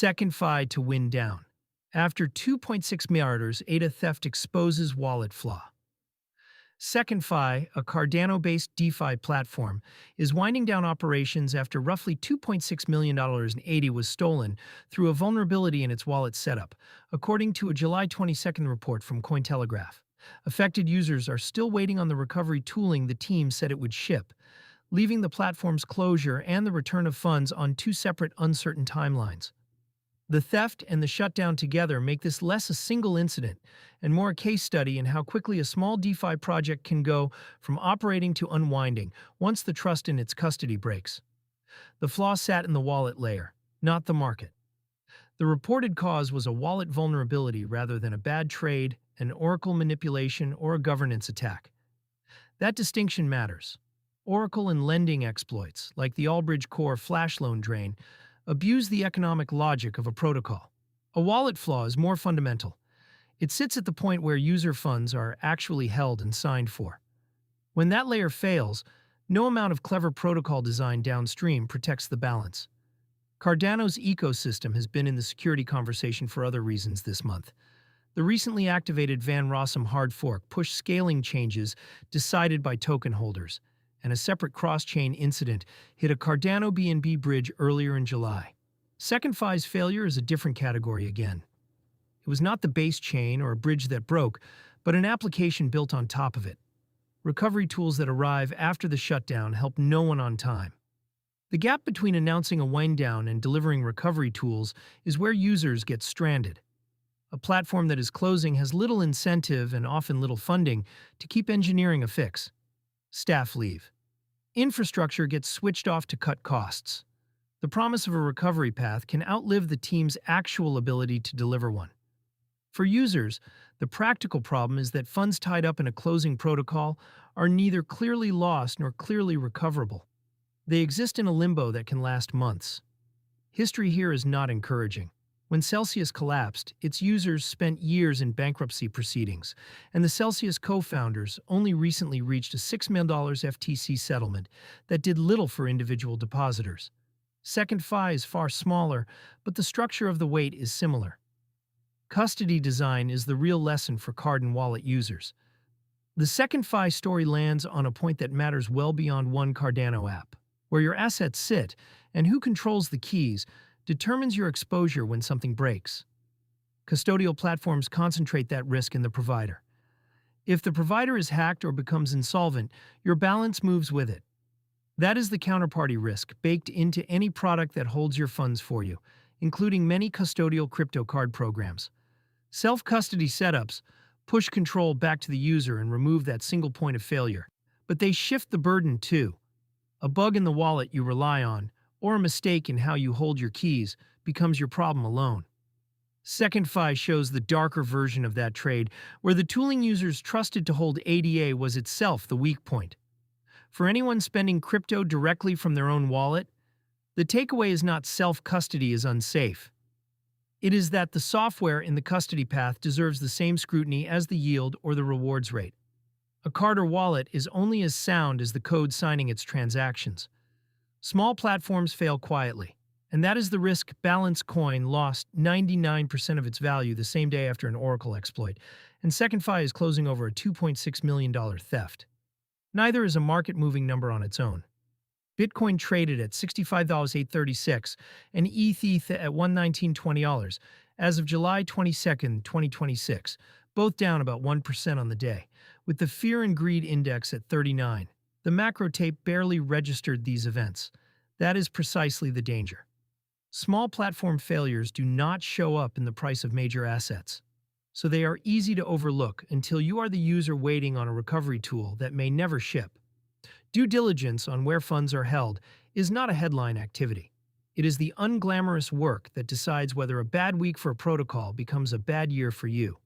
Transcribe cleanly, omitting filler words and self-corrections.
SecondFi to win down. After 2.6 milliarders, ADA theft exposes wallet flaw. SecondFi, a Cardano-based DeFi platform, is winding down operations after roughly $2.6 million in ADA was stolen through a vulnerability in its wallet setup, according to a July 22nd report from Cointelegraph. Affected users are still waiting on the recovery tooling the team said it would ship, leaving the platform's closure and the return of funds on two separate uncertain timelines. The theft and the shutdown together make this less a single incident and more a case study in how quickly a small DeFi project can go from operating to unwinding once the trust in its custody breaks. The flaw sat in the wallet layer, not the market. The reported cause was a wallet vulnerability rather than a bad trade, an Oracle manipulation, or a governance attack. That distinction matters. Oracle and lending exploits, like the Allbridge Core flash loan drain, abuse the economic logic of a protocol. A wallet flaw is more fundamental. It sits at the point where user funds are actually held and signed for. When that layer fails, no amount of clever protocol design downstream protects the balance. Cardano's ecosystem has been in the security conversation for other reasons this month. The recently activated Van Rossum hard fork pushed scaling changes decided by token holders, and a separate cross-chain incident hit a Cardano BNB bridge earlier in July. SecondFi's failure is a different category again. It was not the base chain or a bridge that broke, but an application built on top of it. Recovery tools that arrive after the shutdown help no one on time. The gap between announcing a wind down and delivering recovery tools is where users get stranded. A platform that is closing has little incentive and often little funding to keep engineering a fix. Staff leave. Infrastructure gets switched off to cut costs. The promise of a recovery path can outlive the team's actual ability to deliver one. For users, the practical problem is that funds tied up in a closing protocol are neither clearly lost nor clearly recoverable. They exist in a limbo that can last months. History here is not encouraging. When Celsius collapsed, its users spent years in bankruptcy proceedings, and the Celsius co-founders only recently reached a $6 million FTC settlement that did little for individual depositors. SecondFi is far smaller, but the structure of the weight is similar. Custody design is the real lesson for card and wallet users. The SecondFi story lands on a point that matters well beyond one Cardano app. Where your assets sit and who controls the keys determines your exposure when something breaks. Custodial platforms concentrate that risk in the provider. If the provider is hacked or becomes insolvent, your balance moves with it. That is the counterparty risk baked into any product that holds your funds for you, including many custodial crypto card programs. Self-custody setups push control back to the user and remove that single point of failure. But they shift the burden too. A bug in the wallet you rely on, or a mistake in how you hold your keys, becomes your problem alone. SecondFi shows the darker version of that trade, where the tooling users trusted to hold ADA was itself the weak point. For anyone spending crypto directly from their own wallet, the takeaway is not self-custody is unsafe. It is that the software in the custody path deserves the same scrutiny as the yield or the rewards rate. A card or wallet is only as sound as the code signing its transactions. Small platforms fail quietly, and that is the risk. Balance Coin lost 99% of its value the same day after an Oracle exploit, and SecondFi is closing over a $2.6 million theft. Neither is a market-moving number on its own. Bitcoin traded at $65,836 and ETH at $119.20 as of July 22, 2026, both down about 1% on the day, with the Fear and Greed Index at 39. The macro tape barely registered these events. That is precisely the danger. Small platform failures do not show up in the price of major assets, so they are easy to overlook until you are the user waiting on a recovery tool that may never ship. Due diligence on where funds are held is not a headline activity. It is the unglamorous work that decides whether a bad week for a protocol becomes a bad year for you.